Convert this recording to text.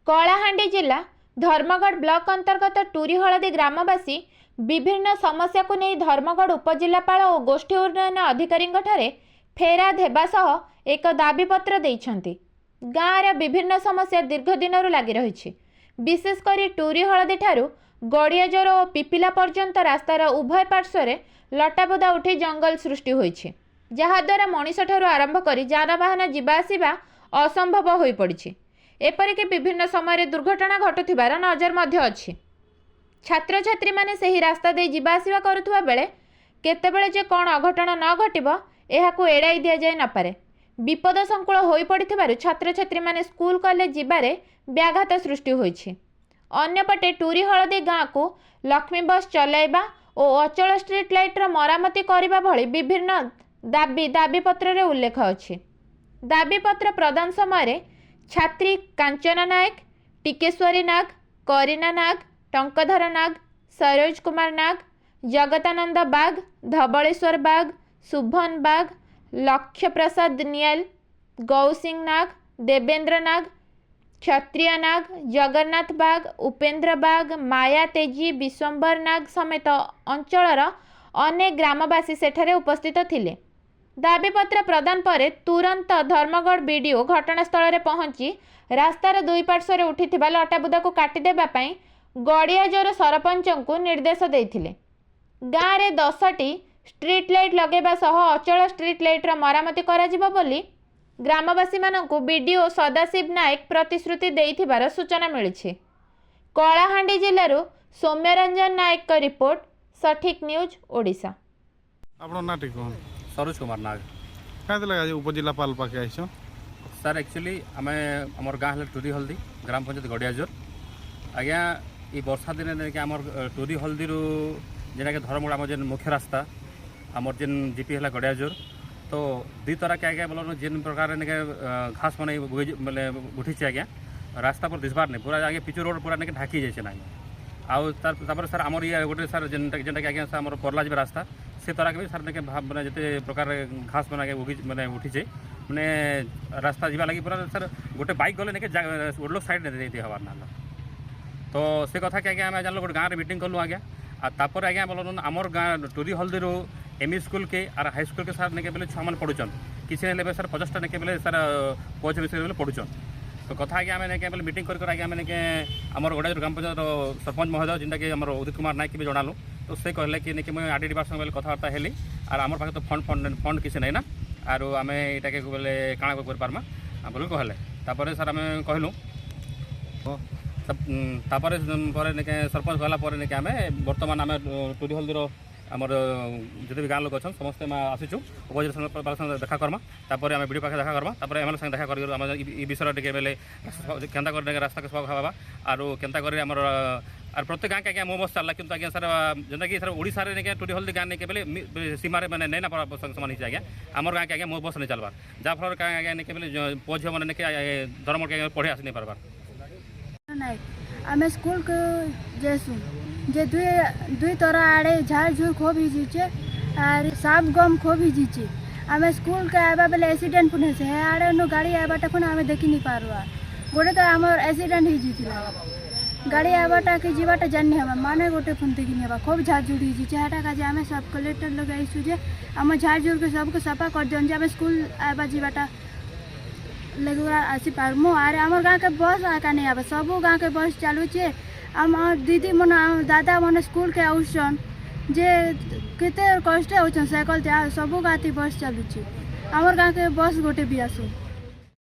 कलाहांडी जिला धर्मगढ़ ब्लॉक अंतर्गत टूरी हलदी ग्रामवासी विभिन्न समस्या को नहीं धर्मगढ़ उपजिलापाल और गोष्ठी उन्नयन अधिकारी फेराद हेबा सह एक दाबीपत्र देइछंती। गाँव विभिन्न समस्या दीर्घ दिन लगी रही, विशेषकर टूरी हलदी ठारू गड़ियाजोर और पिपिला पर्यंत रास्तार उभय पार्श्व लटाबुदा उठी जंगल सृष्टि होइछि, जहाद्वारा मनीष ठारू आरंभ कर जानवाहन जीवा आसिबा असंभव हो पड़ी। एपरिक विभिन्न समय दुर्घटना घटुथिबार नजर मध्य अछि। छात्र छात्री माने सही रास्ता दे जीवा आसिबा करुथुबा बेले केतेबेले जे कोन अघटन न घटिबो एहाकू एड़ाई दिया जाय न पारे। विपद संकुल होई पड़िथिबारु छात्र छात्री माने स्कूल कॉलेज जिबारे व्याघात सृष्टि होइछि। अन्यपटे टूरी हलदी गाँ को लक्ष्मी बस चलाइबा और अचल स्ट्रीट लाइटर मरामती करबा भली विभिन्न दाबीपत्र रे उल्लेख अछि। दाबीपत्र प्रदान समय छात्री कांचना नायक, टिकेश्वरी नाग, करीना नाग, टंकधर नाग, सरोज कुमार नाग, जगतानंद बाग, धबलेश्वर बाग, शुभन बाग, लक्ष्य प्रसाद नियल, गौसिंह नाग, देवेंद्र नाग, क्षत्रिय नाग, जगन्नाथ बाग, उपेंद्र बाग, माया तेजी, विश्वंभर नाग समेत अंचलर अनेक ग्रामवासी सेठारे उपस्थित थिले। दाबीपत्र प्रदान पर तुरंत धर्मगढ़ बीडीओ घटनास्थल में पहुंची रास्तार दुई पार्श्व उठी लटाबुदा को काटिदेबा पई गड़ियाजोर सरपंच को निर्देश देथिले। गाँव में 10टी स्ट्रीट लाइट लगेबा सह अचल स्ट्रीट लाइटर मरामती कराजिबो बोली ग्रामवासी मानकु बीडीओ सदाशिव नायक प्रतिश्रुति देइथिबार सूचना मिली। कलाहांडी जिल्लारू सौम्यरंजन नायक का रिपोर्ट, सठिक न्यूज ओडिशा। सरोज कुमार नाग क्या उपजिलापाल पाखे आइस सर। एक्चुअली आम आमर गाँ है टूरी हल्दी ग्राम पंचायत गड़ियाजोर। आज्ञा ये वर्षा दिन आम टूरी हल्दी जेना धर्मगढ़ आम जेन मुख्य रास्ता आमर जेन जीपी है गड़ियाजोर, तो दी तरह के आज्ञा बोलो जेन प्रकार घास मन मतलब उठी आज्ञा रास्ता पर दिसबार नहीं पूरा आगे पिचु रोड पूरा ढाकी जाए ना। आउर सर आमर ये गोटे सर जेनटा आज्ञा सर आम परला जा रास्ता से तरह के सर मैंने जिते प्रकार घास बना मैंने उठी मैंने रास्ता जीवा लगी पूरा सर गोटे बाइक गले ओडलो साइड नहीं हबार ना। तो से कथा कि आज्ञा जान गोटे गाँव में मीटिंग कलु आज्ञा आपर आज्ञा बोलो आमर गाँ टूरी हल्दी एमई स्कूल के और हाई स्कूल के सर ने बोले छुआ मैंने पढ़ुचन किसी ने सर 50टा ने बोले सर कोच विषय पढ़ुचन। तो कथा आज्ञा मैंने बोले मीटिंग कर आज्ञा मैंने आमर गड़ाजोर ग्राम पंचायत सरपंच महोदय जिनटा कि आम उदित कुमार नायक भी जनालु। तो से कहले कि मुझे आर डी डिपार्टमेंट बोले कथबार्ता हेली और आम पाखे तो फंड किसी नहीं ना आर आम ये बोले काଣା कर पार्मा बोले कहले। तापर सर आम कहलु तापर सरपंच कहला आम बर्तमान आम टूरी हल्दी आमर जिते भी गाँ लोक अच्छा समस्ते आसीचु उपजिला देखा करमा तापर आम वीडियो पाखे देखा करमा तापर एम संगे देखा कर विषय टे बेले केन्ता कर रास्ता के सब हवा आर केन्ता कर आमर और प्रत्येक गाँव के आज्ञा मो बस चलला किंतु आज्ञा सर जेनटा कि सर ओडिशा रे टूरी हल्दी गाँव नहीं बोले सीमार मैंने नहीं ना पड़ा समान ही आज्ञा आमर गाँव के आज्ञा मो बस नहीं चलबार जहाँफल आज्ञा नहीं बोले पुओ झील मैंने धर्म के पढ़े आसी नहीं पार्बार। आम स्कूल को जेसु जे दुई तरह आड़े झाड़ झूर खो भी जीचे और साफ गम खो भी जीचे। आम स्कूल के आवा बेले एक्सीडेंट पुणे से आड़े नो गाड़ी आवाटा पुणे आम देखी नहीं पारवा गोटे तो आम एक्सीडेंट ही जीतला गाड़ी आवाटा के जीवाटा जानी हवा माने गोटे फोन देखी नहीं हवा खूब झाड़ झूड़ ही जीचे हेटा का आम सब कलेक्टर लोग आईसु जे आम झाड़ झूर के सबको सफा कर दियन जे आम स्कूल आवा जीवाटा लगुआ आसी पारमु। आरे आमर गाँव के बस आका नहीं आवा सबू गाँव के बस चालू छे। आम दीदी मन दादा मन स्कूल के आउसन जे केते कष्ट होचन साइकिल सबू गाती बस चालू छे। आमर गाँव के बस गोटे भी आसु।